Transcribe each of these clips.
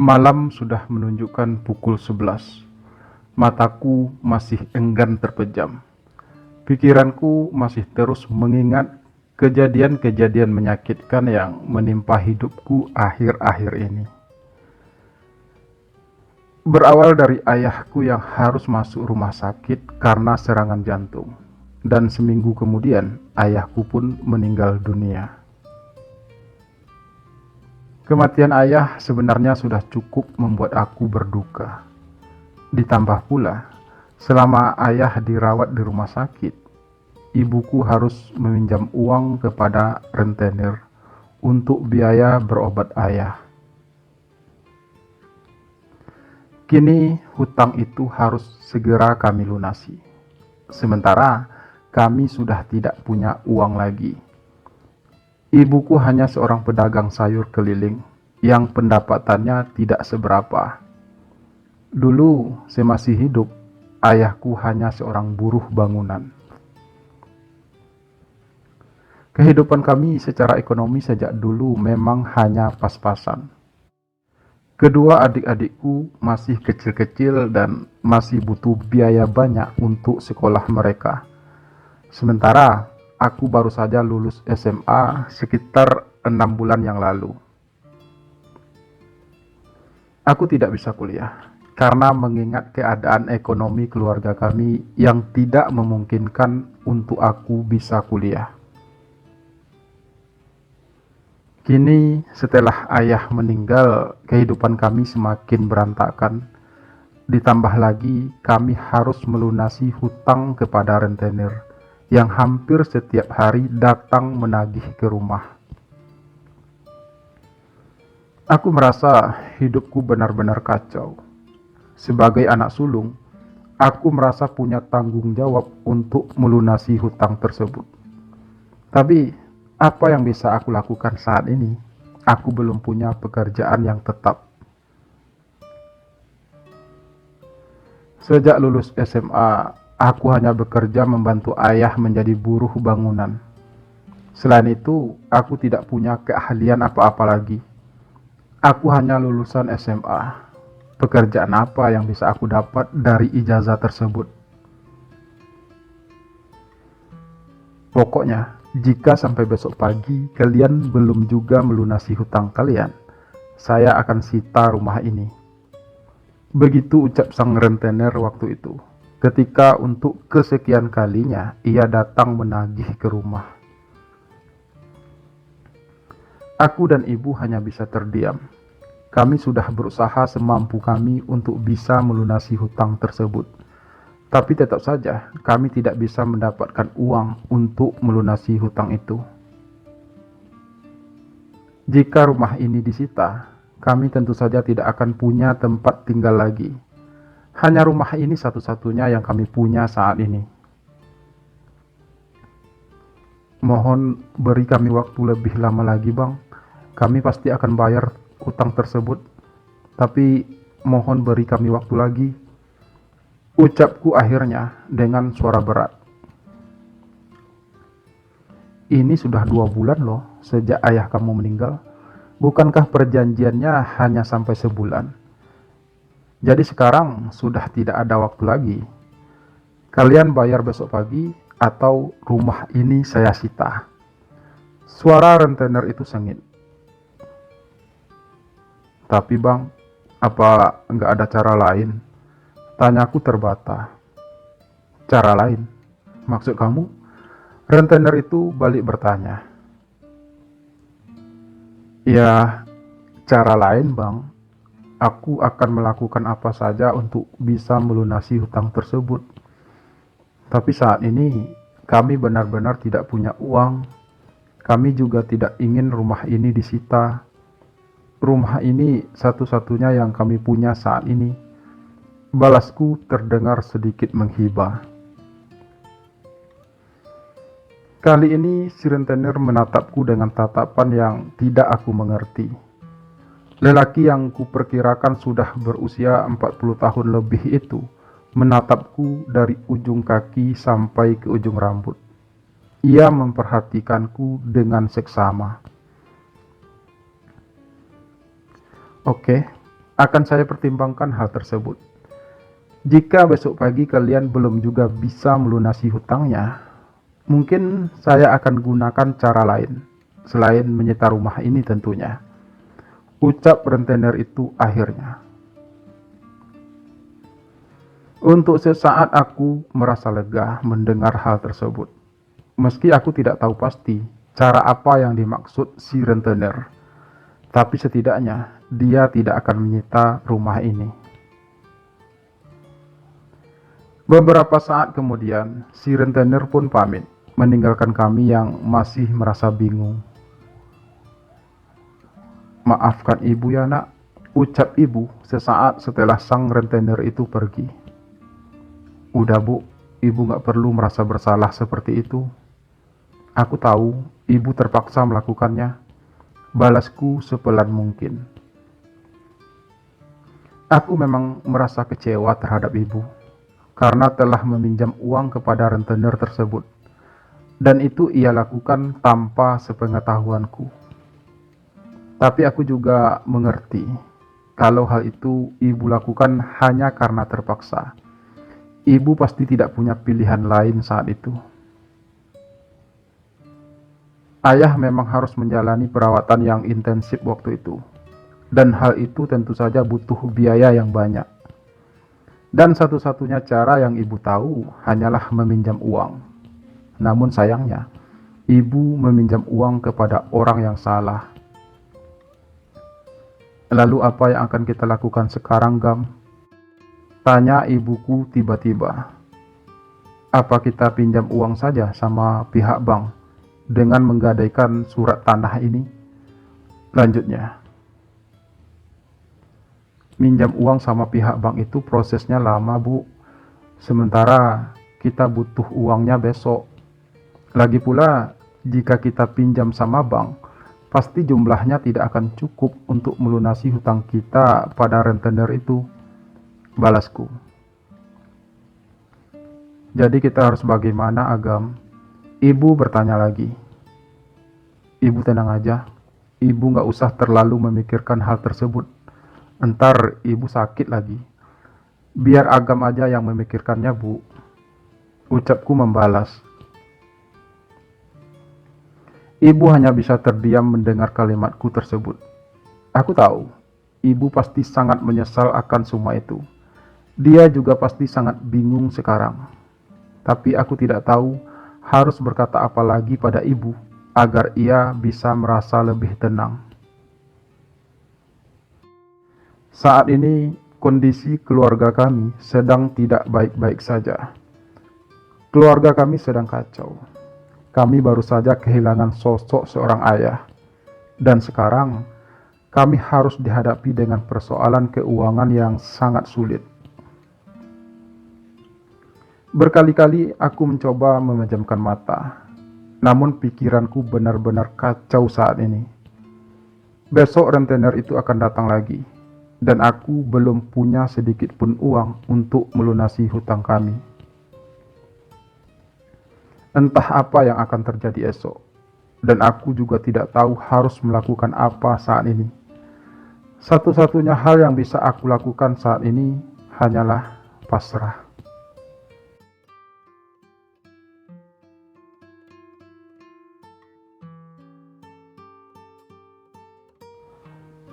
Malam sudah menunjukkan pukul 11. Mataku masih enggan terpejam. Pikiranku masih terus mengingat kejadian-kejadian menyakitkan yang menimpa hidupku akhir-akhir ini. Berawal dari ayahku yang harus masuk rumah sakit karena serangan jantung. Dan seminggu kemudian, ayahku pun meninggal dunia. Kematian ayah sebenarnya sudah cukup membuat aku berduka. Ditambah pula, selama ayah dirawat di rumah sakit, ibuku harus meminjam uang kepada rentenir untuk biaya berobat ayah. Kini hutang itu harus segera kami lunasi. Sementara kami sudah tidak punya uang lagi. Ibuku hanya seorang pedagang sayur keliling yang pendapatannya tidak seberapa. Dulu saya masih hidup, ayahku hanya seorang buruh bangunan. Kehidupan kami secara ekonomi sejak dulu memang hanya pas-pasan. Kedua adik-adikku masih kecil-kecil dan masih butuh biaya banyak untuk sekolah mereka. Sementara aku baru saja lulus SMA sekitar 6 bulan yang lalu. Aku tidak bisa kuliah karena mengingat keadaan ekonomi keluarga kami yang tidak memungkinkan untuk aku bisa kuliah. Kini setelah ayah meninggal, kehidupan kami semakin berantakan. Ditambah lagi kami harus melunasi hutang kepada rentenir yang hampir setiap hari datang menagih ke rumah. Aku merasa hidupku benar-benar kacau. Sebagai anak sulung, aku merasa punya tanggung jawab untuk melunasi hutang tersebut. Tapi, apa yang bisa aku lakukan saat ini? Aku belum punya pekerjaan yang tetap. Sejak lulus SMA, aku hanya bekerja membantu ayah menjadi buruh bangunan. Selain itu, aku tidak punya keahlian apa-apa lagi. Aku hanya lulusan SMA. Pekerjaan apa yang bisa aku dapat dari ijazah tersebut? Pokoknya, jika sampai besok pagi kalian belum juga melunasi hutang kalian, saya akan sita rumah ini. Begitu ucap sang rentenir waktu itu, ketika untuk kesekian kalinya ia datang menagih ke rumah. Aku dan ibu hanya bisa terdiam. Kami sudah berusaha semampu kami untuk bisa melunasi hutang tersebut. Tapi tetap saja kami tidak bisa mendapatkan uang untuk melunasi hutang itu. Jika rumah ini disita, kami tentu saja tidak akan punya tempat tinggal lagi. Hanya rumah ini satu-satunya yang kami punya saat ini. Mohon beri kami waktu lebih lama lagi, Bang. Kami pasti akan bayar utang tersebut. Tapi mohon beri kami waktu lagi. Ucapku akhirnya dengan suara berat. Ini sudah 2 bulan loh sejak ayah kamu meninggal. Bukankah perjanjiannya hanya sampai sebulan? Jadi sekarang sudah tidak ada waktu lagi. Kalian bayar besok pagi atau rumah ini saya sita. Suara rentenir itu sengit. Tapi bang, apa nggak ada cara lain? Tanyaku terbata. Cara lain? Maksud kamu? Rentenir itu balik bertanya. Ya, cara lain bang. Aku akan melakukan apa saja untuk bisa melunasi hutang tersebut. Tapi saat ini, kami benar-benar tidak punya uang. Kami juga tidak ingin rumah ini disita. Rumah ini satu-satunya yang kami punya saat ini. Balasku terdengar sedikit menghibah. Kali ini si rentenir menatapku dengan tatapan yang tidak aku mengerti. Lelaki yang kuperkirakan sudah berusia 40 tahun lebih itu menatapku dari ujung kaki sampai ke ujung rambut. Ia memperhatikanku dengan seksama. Oke, Akan saya pertimbangkan hal tersebut. Jika besok pagi kalian belum juga bisa melunasi hutangnya, mungkin saya akan gunakan cara lain, selain menyita rumah ini tentunya. Ucap rentenir itu akhirnya. Untuk sesaat aku merasa lega mendengar hal tersebut. Meski aku tidak tahu pasti cara apa yang dimaksud si rentenir, tapi setidaknya dia tidak akan menyita rumah ini. Beberapa saat kemudian, si rentenir pun pamit, meninggalkan kami yang masih merasa bingung. Maafkan ibu ya nak, ucap ibu sesaat setelah sang rentenir itu pergi. Udah bu, ibu gak perlu merasa bersalah seperti itu. Aku tahu ibu terpaksa melakukannya. Balasku sepelan mungkin. Aku memang merasa kecewa terhadap ibu karena telah meminjam uang kepada rentenir tersebut, dan itu ia lakukan tanpa sepengetahuanku. Tapi aku juga mengerti kalau hal itu ibu lakukan hanya karena terpaksa. Ibu pasti tidak punya pilihan lain saat itu. Ayah memang harus menjalani perawatan yang intensif waktu itu, dan hal itu tentu saja butuh biaya yang banyak. Dan satu-satunya cara yang ibu tahu hanyalah meminjam uang. Namun sayangnya, ibu meminjam uang kepada orang yang salah. Lalu apa yang akan kita lakukan sekarang, Gam? Tanya ibuku tiba-tiba. Apa kita pinjam uang saja sama pihak bank dengan menggadaikan surat tanah ini? Lanjutnya. Minjam uang sama pihak bank itu prosesnya lama, Bu. Sementara kita butuh uangnya besok. Lagi pula, jika kita pinjam sama bank, pasti jumlahnya tidak akan cukup untuk melunasi hutang kita pada rentenir itu. Balasku. Jadi kita harus bagaimana, Agam? Ibu bertanya lagi. Ibu tenang aja. Ibu gak usah terlalu memikirkan hal tersebut. Entar ibu sakit lagi. Biar Agam aja yang memikirkannya, Bu. Ucapku membalas. Ibu hanya bisa terdiam mendengar kalimatku tersebut. Aku tahu, ibu pasti sangat menyesal akan semua itu. Dia juga pasti sangat bingung sekarang. Tapi aku tidak tahu harus berkata apa lagi pada ibu agar ia bisa merasa lebih tenang. Saat ini kondisi keluarga kami sedang tidak baik-baik saja. Keluarga kami sedang kacau. Kami baru saja kehilangan sosok seorang ayah. Dan sekarang kami harus dihadapi dengan persoalan keuangan yang sangat sulit. Berkali-kali aku mencoba memejamkan mata, namun pikiranku benar-benar kacau saat ini. Besok rentenir itu akan datang lagi, dan aku belum punya sedikit pun uang untuk melunasi hutang kami. Entah apa yang akan terjadi esok, dan aku juga tidak tahu harus melakukan apa saat ini. Satu-satunya hal yang bisa aku lakukan saat ini hanyalah pasrah.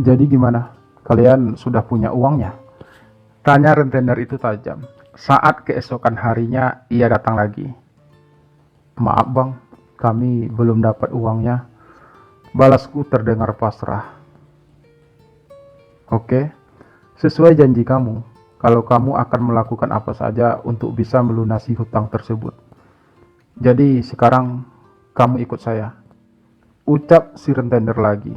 Jadi gimana? Kalian sudah punya uangnya? Tanya rentenir itu tajam. Saat keesokan harinya ia datang lagi. Maaf bang, kami belum dapat uangnya. Balasku terdengar pasrah. Oke, sesuai janji kamu, kalau kamu akan melakukan apa saja untuk bisa melunasi hutang tersebut. Jadi sekarang kamu ikut saya. Ucap si rentenir lagi.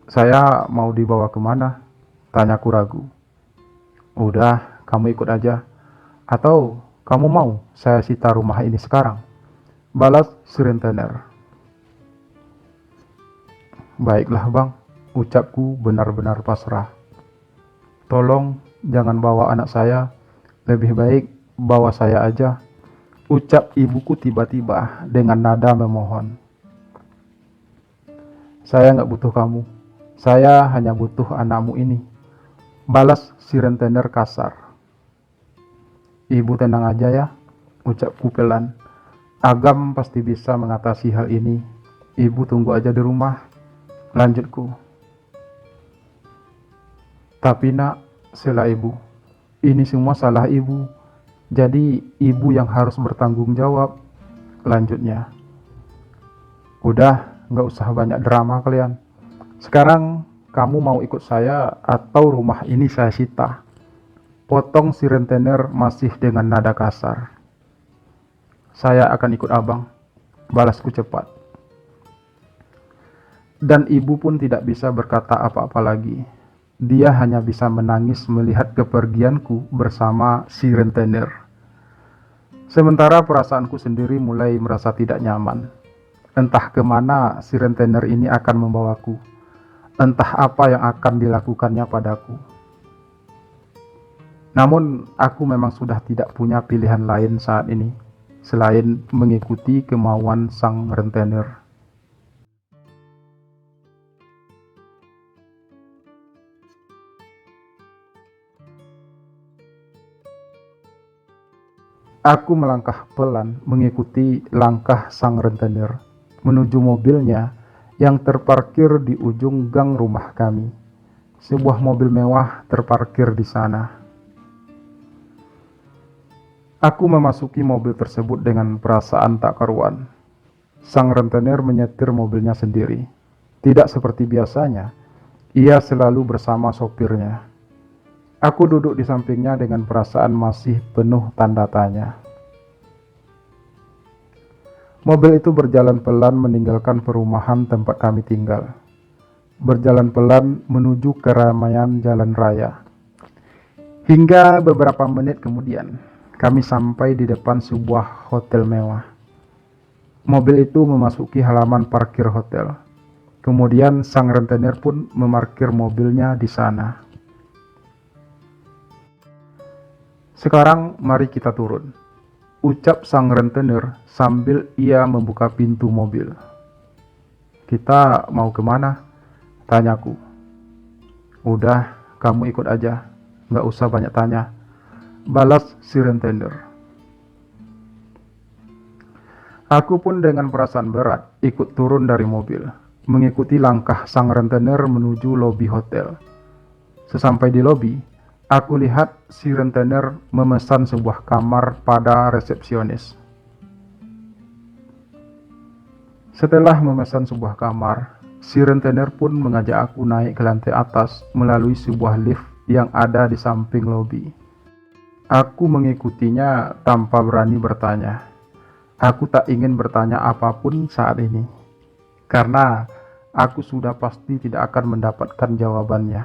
Saya mau dibawa kemana? Tanyaku ragu. Udah, kamu ikut aja. Atau kamu mau saya sita rumah ini sekarang? Balas si rentenir. Baiklah bang, ucapku benar-benar pasrah. Tolong jangan bawa anak saya, lebih baik bawa saya aja. Ucap ibuku tiba-tiba dengan nada memohon. Saya gak butuh kamu. Saya hanya butuh anakmu ini, balas si rentenir kasar. Ibu tenang aja ya, ucapku pelan. Agam pasti bisa mengatasi hal ini. Ibu tunggu aja di rumah, lanjutku. Tapi nak, sela ibu, ini semua salah ibu. Jadi ibu yang harus bertanggung jawab, lanjutnya. Udah, nggak usah banyak drama kalian. Sekarang kamu mau ikut saya atau rumah ini saya sita? Potong si rentenir masih dengan nada kasar. Saya akan ikut abang, balasku cepat. Dan ibu pun tidak bisa berkata apa-apa lagi. Dia hanya bisa menangis melihat kepergianku bersama si rentenir. Sementara perasaanku sendiri mulai merasa tidak nyaman. Entah kemana si rentenir ini akan membawaku. Entah apa yang akan dilakukannya padaku. Namun aku memang sudah tidak punya pilihan lain saat ini selain mengikuti kemauan sang rentenir. Aku melangkah pelan mengikuti langkah sang rentenir menuju mobilnya yang terparkir di ujung gang rumah kami. Sebuah mobil mewah terparkir di sana. Aku memasuki mobil tersebut dengan perasaan tak karuan. Sang rentenir menyetir mobilnya sendiri. Tidak seperti biasanya, ia selalu bersama sopirnya. Aku duduk di sampingnya dengan perasaan masih penuh tanda tanya. Mobil itu berjalan pelan meninggalkan perumahan tempat kami tinggal. Berjalan pelan menuju keramaian jalan raya. Hingga beberapa menit kemudian, kami sampai di depan sebuah hotel mewah. Mobil itu memasuki halaman parkir hotel. Kemudian sang rentenir pun memarkir mobilnya di sana. Sekarang mari kita turun, ucap sang rentenir sambil ia membuka pintu mobil. Kita mau kemana? Tanyaku. Udah, kamu ikut aja, nggak usah banyak tanya, balas si rentenir. Aku pun dengan perasaan berat ikut turun dari mobil, mengikuti langkah sang rentenir menuju lobi hotel. Sesampai di lobi, aku lihat si rentenir memesan sebuah kamar pada resepsionis. Setelah memesan sebuah kamar, si rentenir pun mengajak aku naik ke lantai atas melalui sebuah lift yang ada di samping lobi. Aku mengikutinya tanpa berani bertanya. Aku tak ingin bertanya apapun saat ini, karena aku sudah pasti tidak akan mendapatkan jawabannya.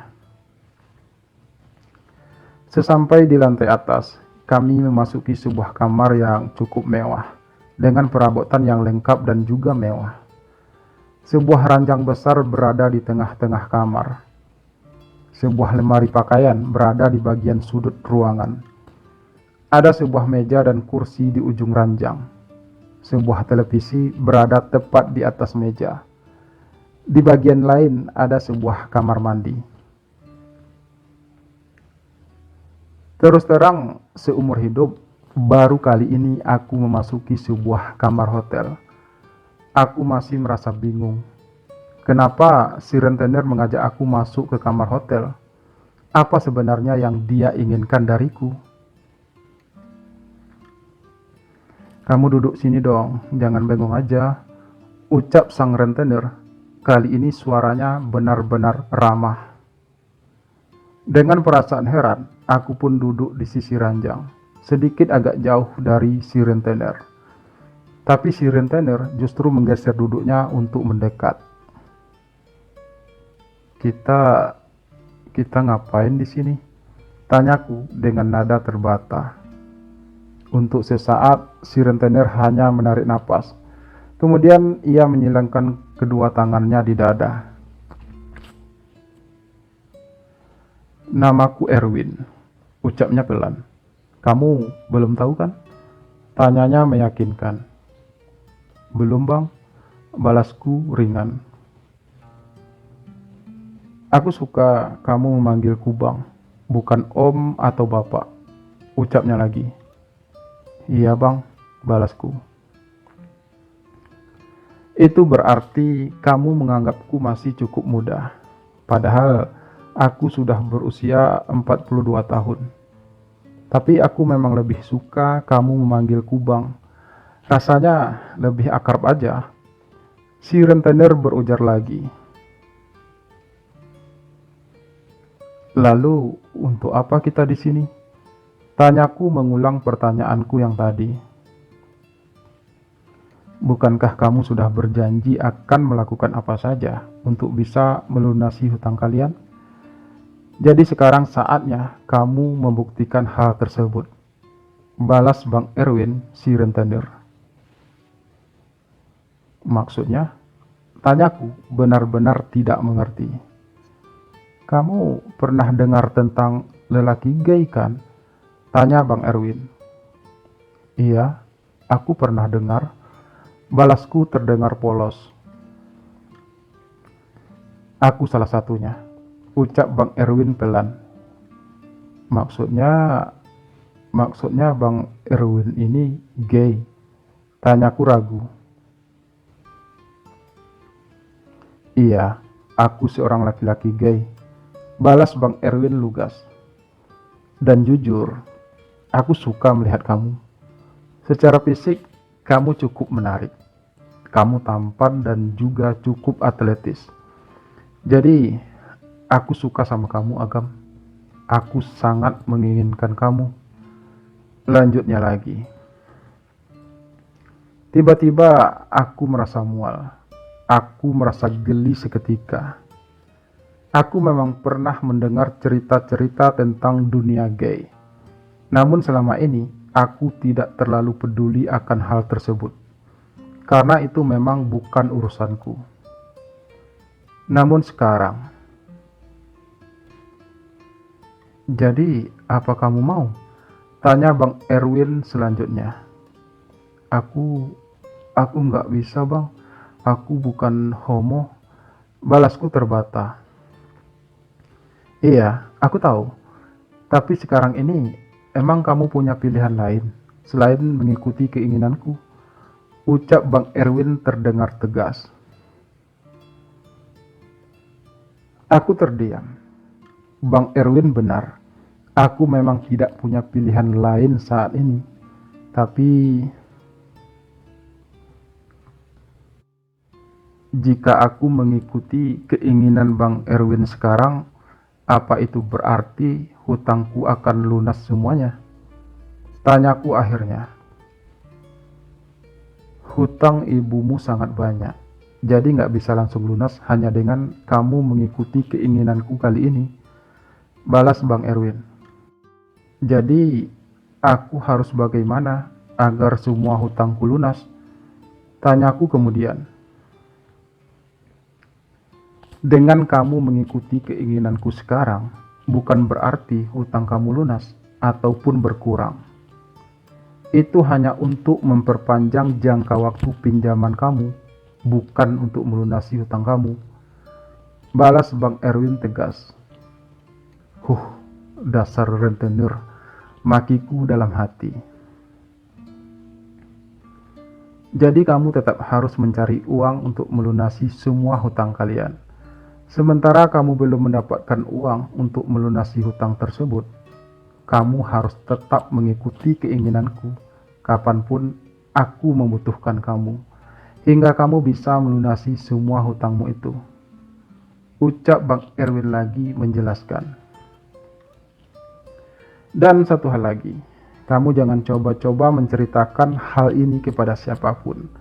Sesampai di lantai atas, kami memasuki sebuah kamar yang cukup mewah, dengan perabotan yang lengkap dan juga mewah. Sebuah ranjang besar berada di tengah-tengah kamar. Sebuah lemari pakaian berada di bagian sudut ruangan. Ada sebuah meja dan kursi di ujung ranjang. Sebuah televisi berada tepat di atas meja. Di bagian lain ada sebuah kamar mandi. Terus terang, seumur hidup, baru kali ini aku memasuki sebuah kamar hotel. Aku masih merasa bingung. Kenapa si rentenir mengajak aku masuk ke kamar hotel? Apa sebenarnya yang dia inginkan dariku? Kamu duduk sini dong, jangan bengong aja, ucap sang rentenir. Kali ini suaranya benar-benar ramah. Dengan perasaan heran, aku pun duduk di sisi ranjang, sedikit agak jauh dari si rentenir. Tapi si rentenir justru menggeser duduknya untuk mendekat. Kita ngapain di sini? Tanyaku dengan nada terbata. Untuk sesaat, si rentenir hanya menarik napas. Kemudian ia menyilangkan kedua tangannya di dada. Namaku Erwin, ucapnya pelan. Kamu belum tahu kan? Tanyanya meyakinkan. Belum bang, balasku ringan. Aku suka kamu memanggilku Bang, bukan Om atau Bapak, ucapnya lagi. Iya Bang, balasku. Itu berarti kamu menganggapku masih cukup muda. Padahal aku sudah berusia 42 tahun. Tapi aku memang lebih suka kamu memanggilku Bang. Rasanya lebih akrab aja. Si rentenir berujar lagi. Lalu, untuk apa kita di sini? Tanyaku mengulang pertanyaanku yang tadi. Bukankah kamu sudah berjanji akan melakukan apa saja untuk bisa melunasi hutang kalian? Jadi sekarang saatnya kamu membuktikan hal tersebut. Balas Bang Erwin si rentenir. Maksudnya? Tanyaku benar-benar tidak mengerti. Kamu pernah dengar tentang lelaki gay kan? Tanya Bang Erwin. Iya, aku pernah dengar. Balasku terdengar polos. Aku salah satunya, ucap Bang Erwin pelan. Maksudnya Bang Erwin ini gay? Tanyaku ragu. Iya, aku seorang laki-laki gay. Balas Bang Erwin lugas. Dan jujur, aku suka melihat kamu. Secara fisik, kamu cukup menarik. Kamu tampan dan juga cukup atletis. Jadi, aku suka sama kamu, Agam. Aku sangat menginginkan kamu. Lanjutnya lagi. Tiba-tiba aku merasa mual. Aku merasa geli seketika. Aku memang pernah mendengar cerita-cerita tentang dunia gay. Namun selama ini, aku tidak terlalu peduli akan hal tersebut. Karena itu memang bukan urusanku. Namun sekarang, jadi apa kamu mau? Tanya Bang Erwin selanjutnya. Aku nggak bisa Bang. Aku bukan homo. Balasku terbata. Iya, aku tahu. Tapi sekarang ini, emang kamu punya pilihan lain selain mengikuti keinginanku? Ucap Bang Erwin terdengar tegas. Aku terdiam. Bang Erwin benar. Aku memang tidak punya pilihan lain saat ini. Tapi jika aku mengikuti keinginan Bang Erwin sekarang, apa itu berarti hutangku akan lunas semuanya? Tanyaku akhirnya. Hutang ibumu sangat banyak, jadi nggak bisa langsung lunas hanya dengan kamu mengikuti keinginanku kali ini. Balas Bang Erwin. Jadi, aku harus bagaimana agar semua hutangku lunas? Tanyaku kemudian. Dengan kamu mengikuti keinginanku sekarang, bukan berarti hutang kamu lunas ataupun berkurang. Itu hanya untuk memperpanjang jangka waktu pinjaman kamu, bukan untuk melunasi hutang kamu. Balas Bang Erwin tegas. Dasar rentenir, makiku dalam hati. Jadi kamu tetap harus mencari uang untuk melunasi semua hutang kalian. Sementara kamu belum mendapatkan uang untuk melunasi hutang tersebut, kamu harus tetap mengikuti keinginanku kapanpun aku membutuhkan kamu, hingga kamu bisa melunasi semua hutangmu itu. Ucap Bang Erwin lagi menjelaskan. Dan satu hal lagi, kamu jangan coba-coba menceritakan hal ini kepada siapapun,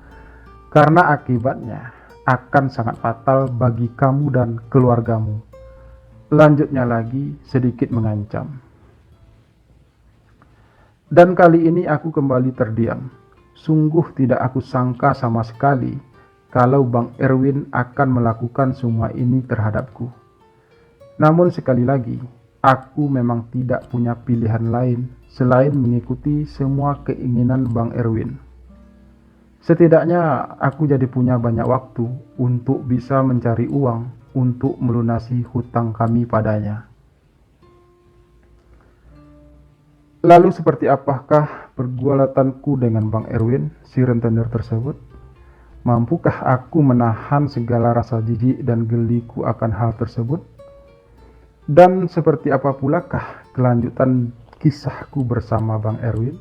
karena akibatnya akan sangat fatal bagi kamu dan keluargamu. Lanjutnya lagi sedikit mengancam. Dan kali ini aku kembali terdiam. Sungguh tidak aku sangka sama sekali kalau Bang Erwin akan melakukan semua ini terhadapku. Namun sekali lagi, aku memang tidak punya pilihan lain selain mengikuti semua keinginan Bang Erwin. Setidaknya aku jadi punya banyak waktu untuk bisa mencari uang untuk melunasi hutang kami padanya. Lalu seperti apakah pergulatanku dengan Bang Erwin, si rentenir tersebut? Mampukah aku menahan segala rasa jijik dan geliku akan hal tersebut? Dan seperti apa pulakah kelanjutan kisahku bersama Bang Erwin?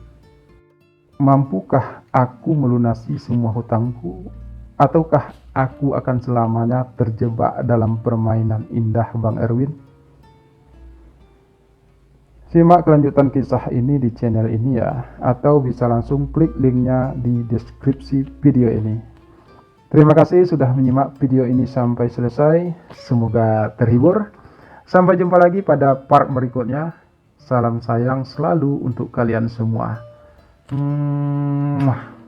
Mampukah aku melunasi semua hutangku? Ataukah aku akan selamanya terjebak dalam permainan indah Bang Erwin? Simak kelanjutan kisah ini di channel ini ya, atau bisa langsung klik linknya di deskripsi video ini. Terima kasih sudah menyimak video ini sampai selesai, semoga terhibur. Sampai jumpa lagi pada part berikutnya. Salam sayang selalu untuk kalian semua. Mwah.